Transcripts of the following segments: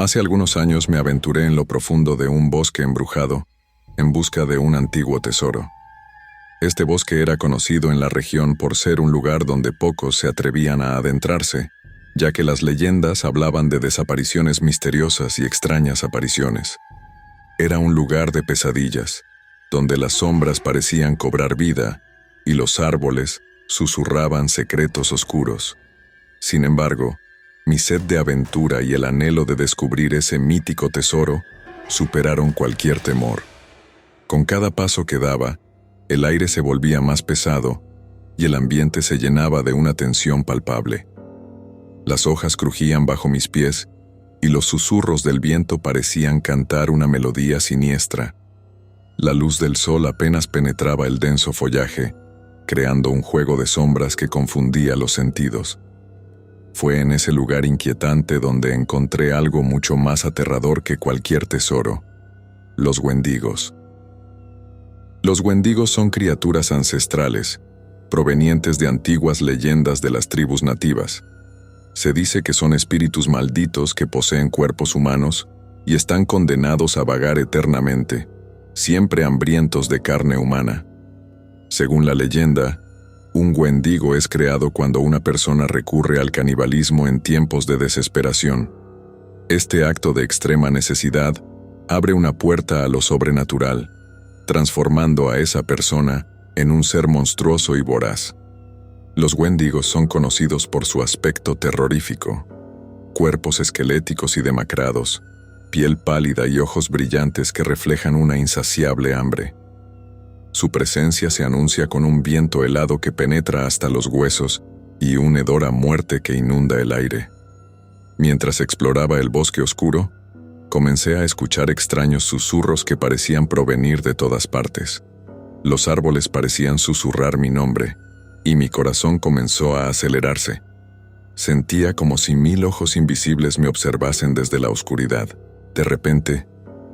Hace algunos años me aventuré en lo profundo de un bosque embrujado en busca de un antiguo tesoro. Este bosque era conocido en la región por ser un lugar donde pocos se atrevían a adentrarse, ya que las leyendas hablaban de desapariciones misteriosas y extrañas apariciones. Era un lugar de pesadillas, donde las sombras parecían cobrar vida y los árboles susurraban secretos oscuros. Sin embargo, mi sed de aventura y el anhelo de descubrir ese mítico tesoro superaron cualquier temor. Con cada paso que daba, el aire se volvía más pesado y el ambiente se llenaba de una tensión palpable. Las hojas crujían bajo mis pies y los susurros del viento parecían cantar una melodía siniestra. La luz del sol apenas penetraba el denso follaje, creando un juego de sombras que confundía los sentidos. Fue en ese lugar inquietante donde encontré algo mucho más aterrador que cualquier tesoro: los wendigos. Los wendigos son criaturas ancestrales, provenientes de antiguas leyendas de las tribus nativas. Se dice que son espíritus malditos que poseen cuerpos humanos y están condenados a vagar eternamente, siempre hambrientos de carne humana. Según la leyenda, un wendigo es creado cuando una persona recurre al canibalismo en tiempos de desesperación. Este acto de extrema necesidad abre una puerta a lo sobrenatural, transformando a esa persona en un ser monstruoso y voraz. Los wendigos son conocidos por su aspecto terrorífico: cuerpos esqueléticos y demacrados, piel pálida y ojos brillantes que reflejan una insaciable hambre. Su presencia se anuncia con un viento helado que penetra hasta los huesos y un hedor a muerte que inunda el aire. Mientras exploraba el bosque oscuro, comencé a escuchar extraños susurros que parecían provenir de todas partes. Los árboles parecían susurrar mi nombre, y mi corazón comenzó a acelerarse. Sentía como si 1000 ojos invisibles me observasen desde la oscuridad. De repente,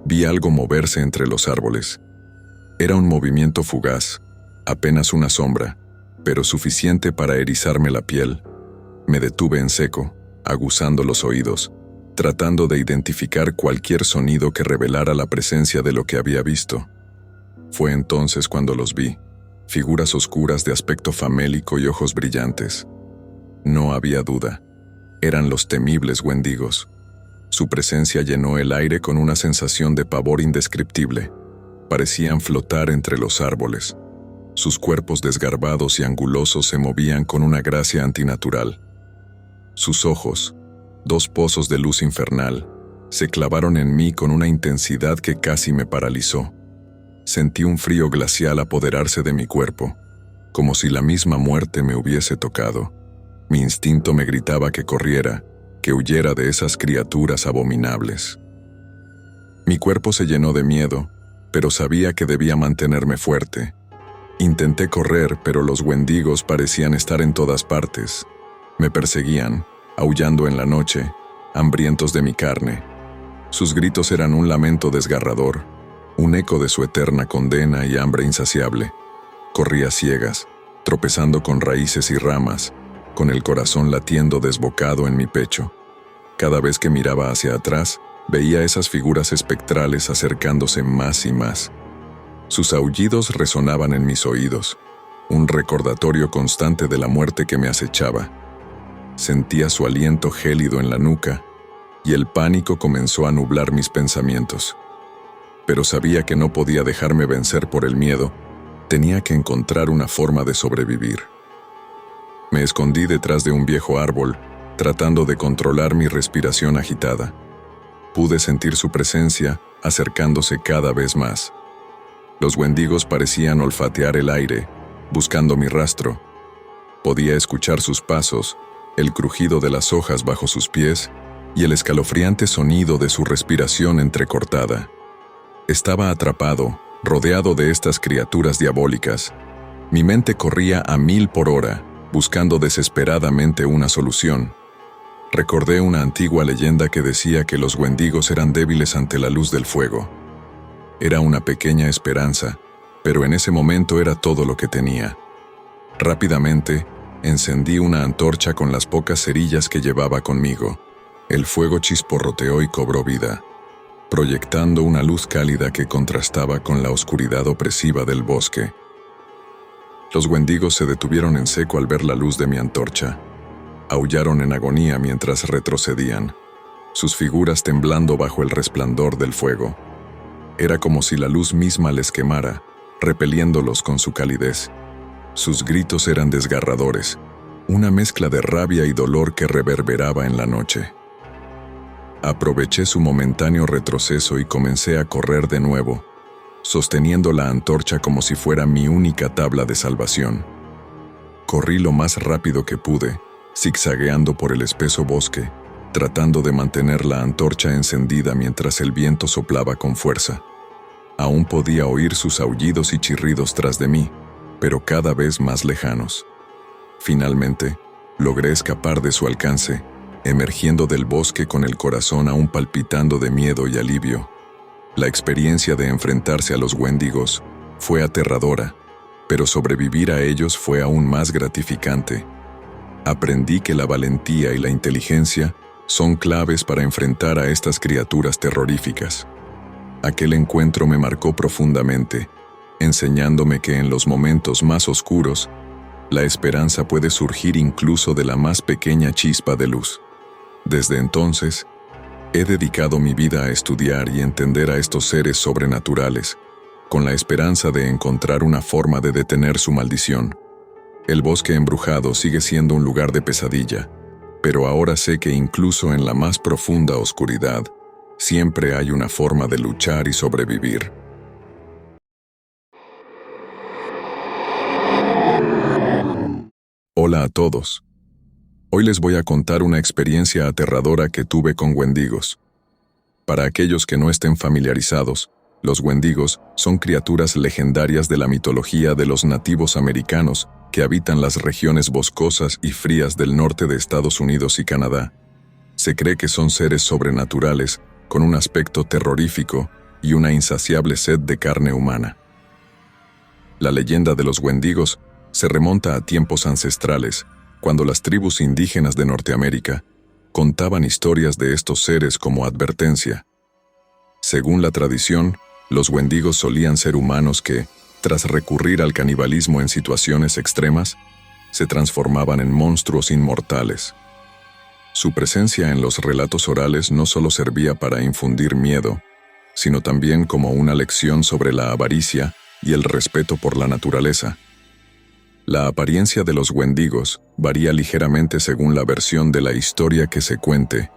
vi algo moverse entre los árboles. Era un movimiento fugaz, apenas una sombra, pero suficiente para erizarme la piel. Me detuve en seco, aguzando los oídos, tratando de identificar cualquier sonido que revelara la presencia de lo que había visto. Fue entonces cuando los vi, figuras oscuras de aspecto famélico y ojos brillantes. No había duda, eran los temibles wendigos. Su presencia llenó el aire con una sensación de pavor indescriptible. Parecían flotar entre los árboles. Sus cuerpos desgarbados y angulosos se movían con una gracia antinatural. Sus ojos, 2 pozos de luz infernal, se clavaron en mí con una intensidad que casi me paralizó. Sentí un frío glacial apoderarse de mi cuerpo, como si la misma muerte me hubiese tocado. Mi instinto me gritaba que corriera, que huyera de esas criaturas abominables. Mi cuerpo se llenó de miedo, pero sabía que debía mantenerme fuerte. Intenté correr, pero los wendigos parecían estar en todas partes. Me perseguían, aullando en la noche, hambrientos de mi carne. Sus gritos eran un lamento desgarrador, un eco de su eterna condena y hambre insaciable. Corría ciegas, tropezando con raíces y ramas, con el corazón latiendo desbocado en mi pecho. Cada vez que miraba hacia atrás, veía esas figuras espectrales acercándose más y más. Sus aullidos resonaban en mis oídos, un recordatorio constante de la muerte que me acechaba. Sentía su aliento gélido en la nuca, y el pánico comenzó a nublar mis pensamientos. Pero sabía que no podía dejarme vencer por el miedo. Tenía que encontrar una forma de sobrevivir. Me escondí detrás de un viejo árbol, tratando de controlar mi respiración agitada. Pude sentir su presencia acercándose cada vez más. Los wendigos parecían olfatear el aire, buscando mi rastro. Podía escuchar sus pasos, el crujido de las hojas bajo sus pies y el escalofriante sonido de su respiración entrecortada. Estaba atrapado, rodeado de estas criaturas diabólicas. Mi mente corría a 1000 por hora, buscando desesperadamente una solución. Recordé una antigua leyenda que decía que los wendigos eran débiles ante la luz del fuego. Era una pequeña esperanza, pero en ese momento era todo lo que tenía. Rápidamente, encendí una antorcha con las pocas cerillas que llevaba conmigo. El fuego chisporroteó y cobró vida, proyectando una luz cálida que contrastaba con la oscuridad opresiva del bosque. Los wendigos se detuvieron en seco al ver la luz de mi antorcha. Aullaron en agonía mientras retrocedían, sus figuras temblando bajo el resplandor del fuego. Era como si la luz misma les quemara, repeliéndolos con su calidez. Sus gritos eran desgarradores, una mezcla de rabia y dolor que reverberaba en la noche. Aproveché su momentáneo retroceso y comencé a correr de nuevo, sosteniendo la antorcha como si fuera mi única tabla de salvación. Corrí lo más rápido que pude, zigzagueando por el espeso bosque, tratando de mantener la antorcha encendida mientras el viento soplaba con fuerza. Aún podía oír sus aullidos y chirridos tras de mí, pero cada vez más lejanos. Finalmente, logré escapar de su alcance, emergiendo del bosque con el corazón aún palpitando de miedo y alivio. La experiencia de enfrentarse a los wendigos fue aterradora, pero sobrevivir a ellos fue aún más gratificante. Aprendí que la valentía y la inteligencia son claves para enfrentar a estas criaturas terroríficas. Aquel encuentro me marcó profundamente, enseñándome que en los momentos más oscuros, la esperanza puede surgir incluso de la más pequeña chispa de luz. Desde entonces, he dedicado mi vida a estudiar y entender a estos seres sobrenaturales, con la esperanza de encontrar una forma de detener su maldición. El bosque embrujado sigue siendo un lugar de pesadilla, pero ahora sé que incluso en la más profunda oscuridad, siempre hay una forma de luchar y sobrevivir. Hola a todos. Hoy les voy a contar una experiencia aterradora que tuve con wendigos. Para aquellos que no estén familiarizados, los wendigos son criaturas legendarias de la mitología de los nativos americanos que habitan las regiones boscosas y frías del norte de Estados Unidos y Canadá. Se cree que son seres sobrenaturales con un aspecto terrorífico y una insaciable sed de carne humana. La leyenda de los wendigos se remonta a tiempos ancestrales, cuando las tribus indígenas de Norteamérica contaban historias de estos seres como advertencia. Según la tradición, los wendigos solían ser humanos que, tras recurrir al canibalismo en situaciones extremas, se transformaban en monstruos inmortales. Su presencia en los relatos orales no solo servía para infundir miedo, sino también como una lección sobre la avaricia y el respeto por la naturaleza. La apariencia de los wendigos varía ligeramente según la versión de la historia que se cuente,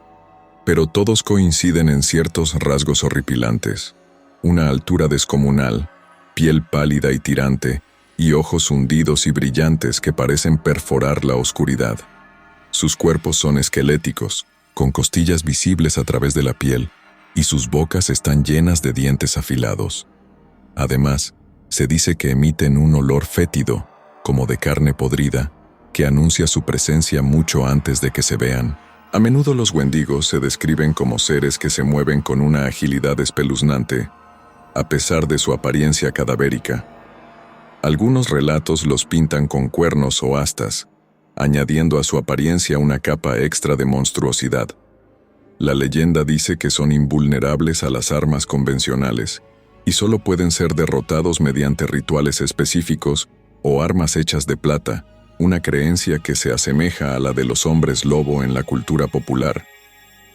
pero todos coinciden en ciertos rasgos horripilantes: una altura descomunal, piel pálida y tirante, y ojos hundidos y brillantes que parecen perforar la oscuridad. Sus cuerpos son esqueléticos, con costillas visibles a través de la piel, y sus bocas están llenas de dientes afilados. Además, se dice que emiten un olor fétido, como de carne podrida, que anuncia su presencia mucho antes de que se vean. A menudo los wendigos se describen como seres que se mueven con una agilidad espeluznante, a pesar de su apariencia cadavérica. Algunos relatos los pintan con cuernos o astas, añadiendo a su apariencia una capa extra de monstruosidad. La leyenda dice que son invulnerables a las armas convencionales y solo pueden ser derrotados mediante rituales específicos o armas hechas de plata, una creencia que se asemeja a la de los hombres lobo en la cultura popular.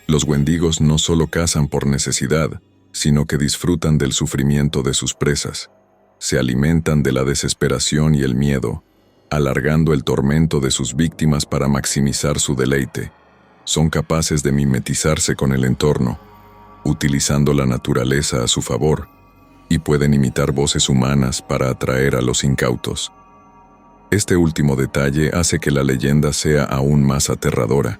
Los wendigos no solo cazan por necesidad, sino que disfrutan del sufrimiento de sus presas. Se alimentan de la desesperación y el miedo, alargando el tormento de sus víctimas para maximizar su deleite. Son capaces de mimetizarse con el entorno, utilizando la naturaleza a su favor, y pueden imitar voces humanas para atraer a los incautos. Este último detalle hace que la leyenda sea aún más aterradora,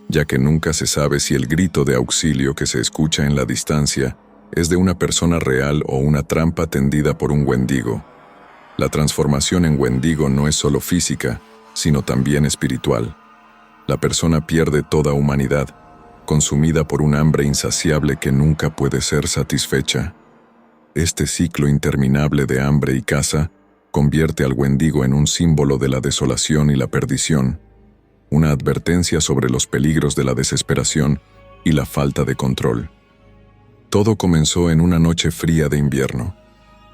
ya que nunca se sabe si el grito de auxilio que se escucha en la distancia es de una persona real o una trampa tendida por un wendigo. La transformación en wendigo no es solo física, sino también espiritual. La persona pierde toda humanidad, consumida por un hambre insaciable que nunca puede ser satisfecha. Este ciclo interminable de hambre y caza convierte al wendigo en un símbolo de la desolación y la perdición, una advertencia sobre los peligros de la desesperación y la falta de control. Todo comenzó en una noche fría de invierno.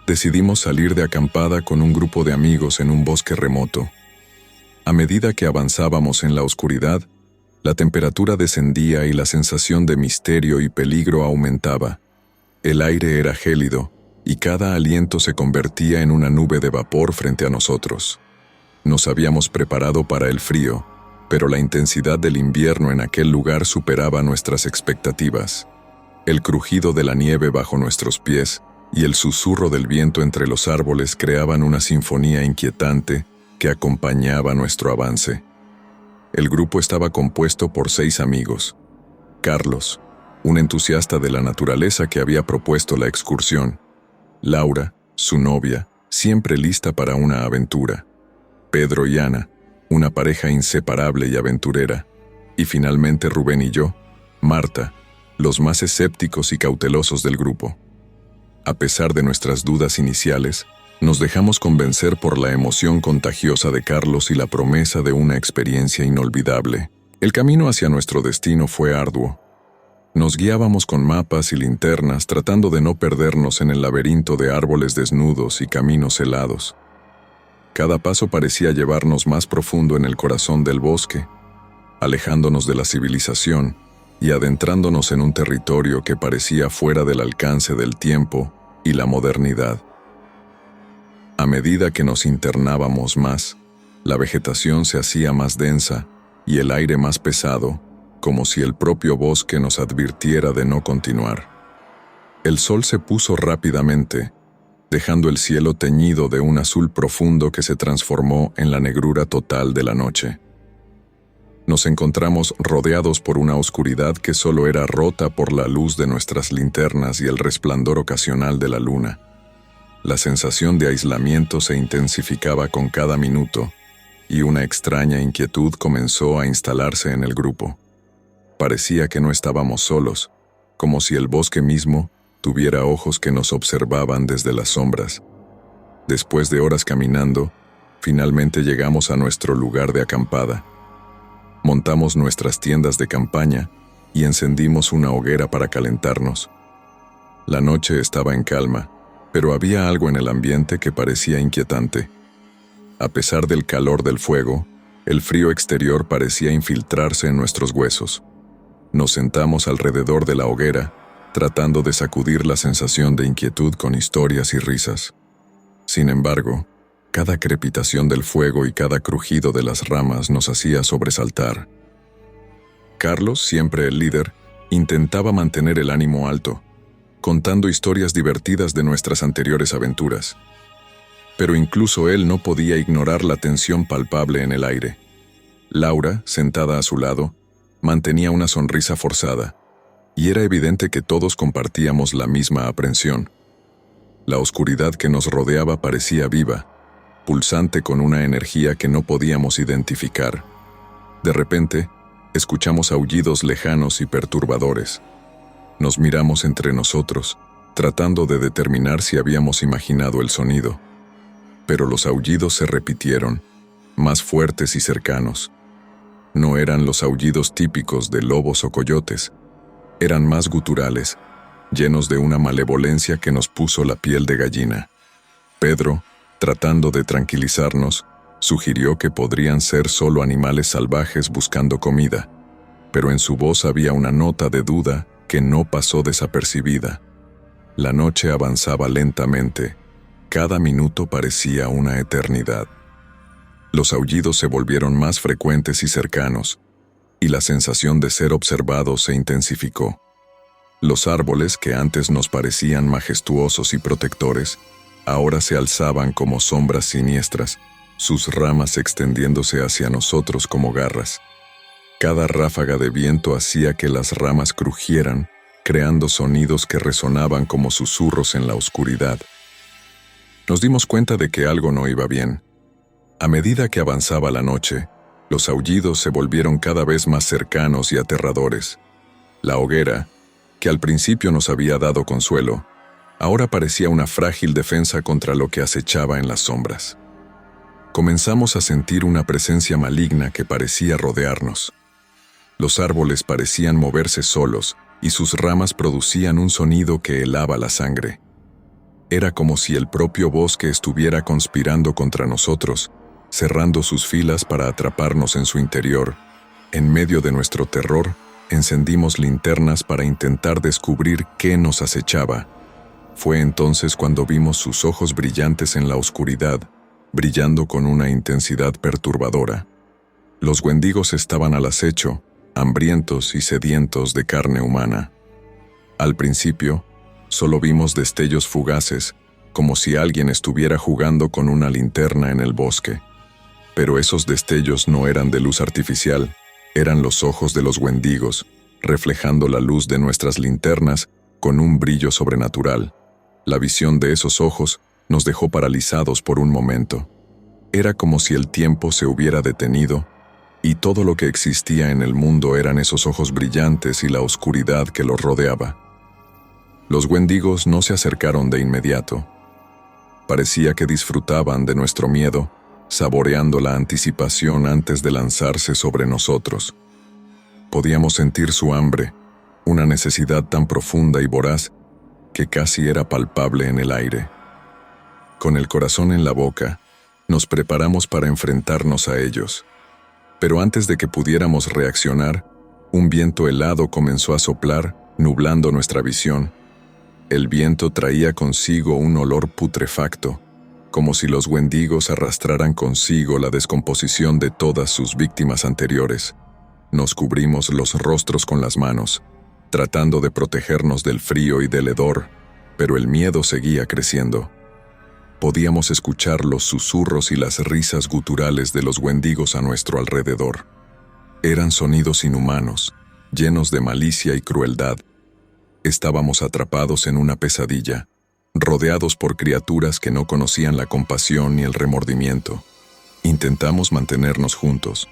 Decidimos salir de acampada con un grupo de amigos en un bosque remoto. A medida que avanzábamos en la oscuridad, la temperatura descendía y la sensación de misterio y peligro aumentaba. El aire era gélido y cada aliento se convertía en una nube de vapor frente a nosotros. Nos habíamos preparado para el frío, pero la intensidad del invierno en aquel lugar superaba nuestras expectativas. El crujido de la nieve bajo nuestros pies y el susurro del viento entre los árboles creaban una sinfonía inquietante que acompañaba nuestro avance. El grupo estaba compuesto por 6 amigos. Carlos, un entusiasta de la naturaleza que había propuesto la excursión. Laura, su novia, siempre lista para una aventura. Pedro y Ana, una pareja inseparable y aventurera. Y finalmente Rubén y yo, Marta, los más escépticos y cautelosos del grupo. A pesar de nuestras dudas iniciales, nos dejamos convencer por la emoción contagiosa de Carlos y la promesa de una experiencia inolvidable. El camino hacia nuestro destino fue arduo. Nos guiábamos con mapas y linternas tratando de no perdernos en el laberinto de árboles desnudos y caminos helados. Cada paso parecía llevarnos más profundo en el corazón del bosque, alejándonos de la civilización y adentrándonos en un territorio que parecía fuera del alcance del tiempo y la modernidad. A medida que nos internábamos más, la vegetación se hacía más densa y el aire más pesado, como si el propio bosque nos advirtiera de no continuar. El sol se puso rápidamente, dejando el cielo teñido de un azul profundo que se transformó en la negrura total de la noche. Nos encontramos rodeados por una oscuridad que solo era rota por la luz de nuestras linternas y el resplandor ocasional de la luna. La sensación de aislamiento se intensificaba con cada minuto, y una extraña inquietud comenzó a instalarse en el grupo. Parecía que no estábamos solos, como si el bosque mismo tuviera ojos que nos observaban desde las sombras. Después de horas caminando, finalmente llegamos a nuestro lugar de acampada. Montamos nuestras tiendas de campaña y encendimos una hoguera para calentarnos. La noche estaba en calma, pero había algo en el ambiente que parecía inquietante. A pesar del calor del fuego, el frío exterior parecía infiltrarse en nuestros huesos. Nos sentamos alrededor de la hoguera, tratando de sacudir la sensación de inquietud con historias y risas. Sin embargo, cada crepitación del fuego y cada crujido de las ramas nos hacía sobresaltar. Carlos, siempre el líder, intentaba mantener el ánimo alto, contando historias divertidas de nuestras anteriores aventuras. Pero incluso él no podía ignorar la tensión palpable en el aire. Laura, sentada a su lado, mantenía una sonrisa forzada, y era evidente que todos compartíamos la misma aprensión. La oscuridad que nos rodeaba parecía viva, pulsante con una energía que no podíamos identificar. De repente, escuchamos aullidos lejanos y perturbadores. Nos miramos entre nosotros, tratando de determinar si habíamos imaginado el sonido. Pero los aullidos se repitieron, más fuertes y cercanos. No eran los aullidos típicos de lobos o coyotes, eran más guturales, llenos de una malevolencia que nos puso la piel de gallina. Pedro, tratando de tranquilizarnos, sugirió que podrían ser solo animales salvajes buscando comida, pero en su voz había una nota de duda que no pasó desapercibida. La noche avanzaba lentamente, cada minuto parecía una eternidad. Los aullidos se volvieron más frecuentes y cercanos, y la sensación de ser observados se intensificó. Los árboles, que antes nos parecían majestuosos y protectores, ahora se alzaban como sombras siniestras, sus ramas extendiéndose hacia nosotros como garras. Cada ráfaga de viento hacía que las ramas crujieran, creando sonidos que resonaban como susurros en la oscuridad. Nos dimos cuenta de que algo no iba bien. A medida que avanzaba la noche, los aullidos se volvieron cada vez más cercanos y aterradores. La hoguera, que al principio nos había dado consuelo, ahora parecía una frágil defensa contra lo que acechaba en las sombras. Comenzamos a sentir una presencia maligna que parecía rodearnos. Los árboles parecían moverse solos y sus ramas producían un sonido que helaba la sangre. Era como si el propio bosque estuviera conspirando contra nosotros, cerrando sus filas para atraparnos en su interior. En medio de nuestro terror, encendimos linternas para intentar descubrir qué nos acechaba. Fue entonces cuando vimos sus ojos brillantes en la oscuridad, brillando con una intensidad perturbadora. Los wendigos estaban al acecho, hambrientos y sedientos de carne humana. Al principio, solo vimos destellos fugaces, como si alguien estuviera jugando con una linterna en el bosque. Pero esos destellos no eran de luz artificial, eran los ojos de los wendigos, reflejando la luz de nuestras linternas con un brillo sobrenatural. La visión de esos ojos nos dejó paralizados por un momento. Era como si el tiempo se hubiera detenido y todo lo que existía en el mundo eran esos ojos brillantes y la oscuridad que los rodeaba. Los wendigos no se acercaron de inmediato. Parecía que disfrutaban de nuestro miedo, saboreando la anticipación antes de lanzarse sobre nosotros. Podíamos sentir su hambre, una necesidad tan profunda y voraz que casi era palpable en el aire. Con el corazón en la boca, nos preparamos para enfrentarnos a ellos. Pero antes de que pudiéramos reaccionar, un viento helado comenzó a soplar, nublando nuestra visión. El viento traía consigo un olor putrefacto, como si los wendigos arrastraran consigo la descomposición de todas sus víctimas anteriores. Nos cubrimos los rostros con las manos, tratando de protegernos del frío y del hedor, pero el miedo seguía creciendo. Podíamos escuchar los susurros y las risas guturales de los wendigos a nuestro alrededor. Eran sonidos inhumanos, llenos de malicia y crueldad. Estábamos atrapados en una pesadilla, rodeados por criaturas que no conocían la compasión ni el remordimiento. Intentamos mantenernos juntos,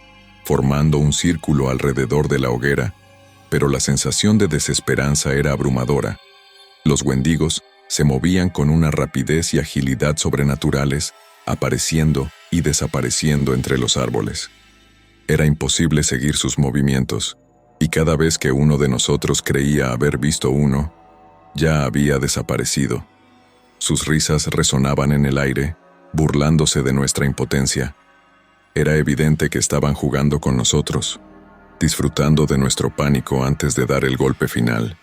formando un círculo alrededor de la hoguera, pero la sensación de desesperanza era abrumadora. Los wendigos se movían con una rapidez y agilidad sobrenaturales, apareciendo y desapareciendo entre los árboles. Era imposible seguir sus movimientos, y cada vez que uno de nosotros creía haber visto uno, ya había desaparecido. Sus risas resonaban en el aire, burlándose de nuestra impotencia. Era evidente que estaban jugando con nosotros, disfrutando de nuestro pánico antes de dar el golpe final.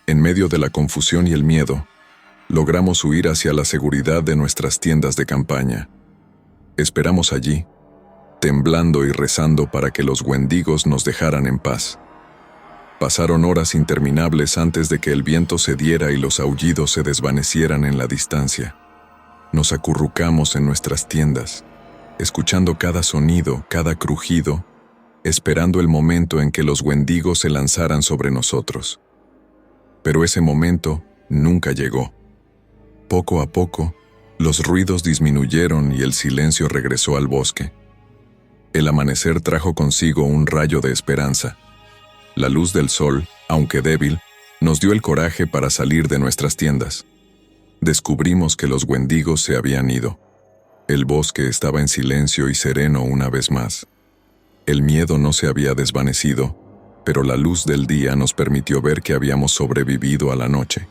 En medio de la confusión y el miedo, logramos huir hacia la seguridad de nuestras tiendas de campaña. Esperamos allí, temblando y rezando para que los wendigos nos dejaran en paz. Pasaron horas interminables antes de que el viento cediera y los aullidos se desvanecieran en la distancia. Nos acurrucamos en nuestras tiendas, escuchando cada sonido, cada crujido, esperando el momento en que los wendigos se lanzaran sobre nosotros. Pero ese momento nunca llegó. Poco a poco, los ruidos disminuyeron y el silencio regresó al bosque. El amanecer trajo consigo un rayo de esperanza. La luz del sol, aunque débil, nos dio el coraje para salir de nuestras tiendas. Descubrimos que los wendigos se habían ido. El bosque estaba en silencio y sereno una vez más. El miedo no se había desvanecido, pero la luz del día nos permitió ver que habíamos sobrevivido a la noche.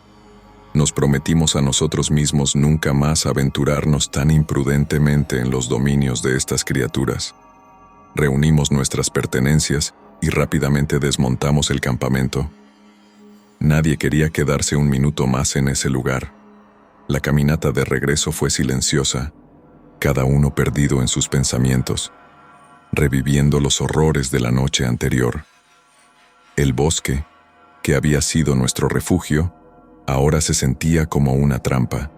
Nos prometimos a nosotros mismos nunca más aventurarnos tan imprudentemente en los dominios de estas criaturas. Reunimos nuestras pertenencias y rápidamente desmontamos el campamento. Nadie quería quedarse un minuto más en ese lugar. La caminata de regreso fue silenciosa, cada uno perdido en sus pensamientos, reviviendo los horrores de la noche anterior. El bosque, que había sido nuestro refugio, ahora se sentía como una trampa.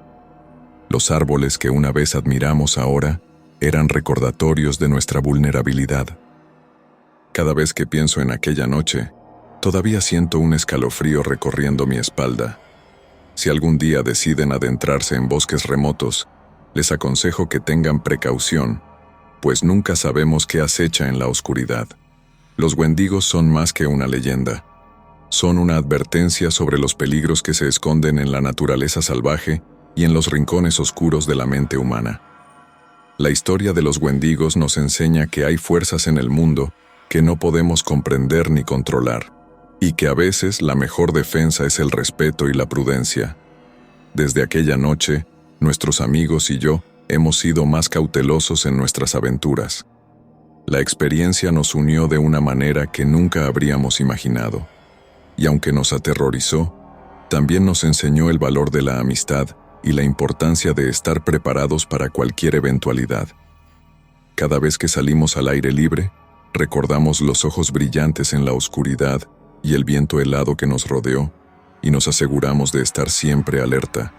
Los árboles que una vez admiramos ahora eran recordatorios de nuestra vulnerabilidad. Cada vez que pienso en aquella noche, todavía siento un escalofrío recorriendo mi espalda. Si algún día deciden adentrarse en bosques remotos, les aconsejo que tengan precaución, pues nunca sabemos qué acecha en la oscuridad. Los wendigos son más que una leyenda. Son una advertencia sobre los peligros que se esconden en la naturaleza salvaje y en los rincones oscuros de la mente humana. La historia de los wendigos nos enseña que hay fuerzas en el mundo que no podemos comprender ni controlar, y que a veces la mejor defensa es el respeto y la prudencia. Desde aquella noche, nuestros amigos y yo hemos sido más cautelosos en nuestras aventuras. La experiencia nos unió de una manera que nunca habríamos imaginado, y aunque nos aterrorizó, también nos enseñó el valor de la amistad y la importancia de estar preparados para cualquier eventualidad. Cada vez que salimos al aire libre, recordamos los ojos brillantes en la oscuridad y el viento helado que nos rodeó, y nos aseguramos de estar siempre alerta.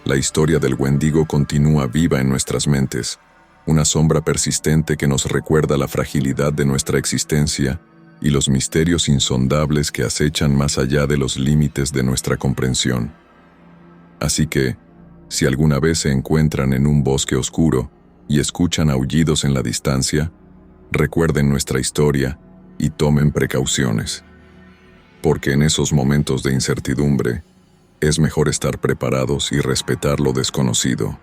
La historia del Wendigo continúa viva en nuestras mentes, una sombra persistente que nos recuerda la fragilidad de nuestra existencia y los misterios insondables que acechan más allá de los límites de nuestra comprensión. Así que, si alguna vez se encuentran en un bosque oscuro y escuchan aullidos en la distancia, recuerden nuestra historia y tomen precauciones. Porque en esos momentos de incertidumbre, es mejor estar preparados y respetar lo desconocido.